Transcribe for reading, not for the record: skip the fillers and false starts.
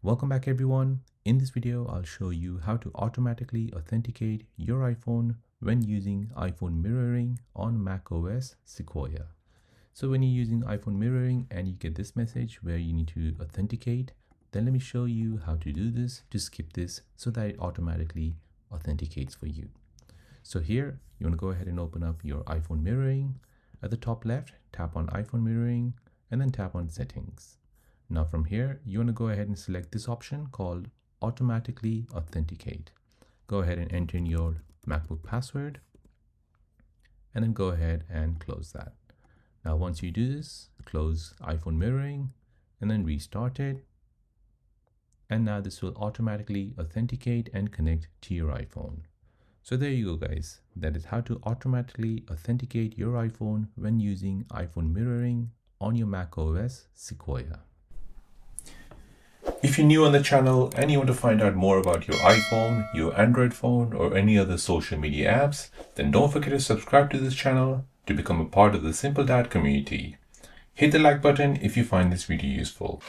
Welcome back everyone. In this video, I'll show you how to automatically authenticate your iPhone when using iPhone mirroring on macOS Sequoia. So when you're using iPhone mirroring and you get this message where you need to authenticate, then let me show you how to do this. Just skip this so that it automatically authenticates for you. So here, you want to go ahead and open up your iPhone mirroring. At the top left, tap on iPhone mirroring and then tap on settings. Now from here, you want to go ahead and select this option called Automatically Authenticate. Go ahead and enter in your MacBook password and then go ahead and close that. Now once you do this, close iPhone mirroring and then restart it. And now this will automatically authenticate and connect to your iPhone. So there you go guys, that is how to automatically authenticate your iPhone when using iPhone mirroring on your macOS Sequoia. If you're new on the channel and you want to find out more about your iPhone, your Android phone, or any other social media apps, then don't forget to subscribe to this channel to become a part of the Simple Dad community. Hit the like button if you find this video useful.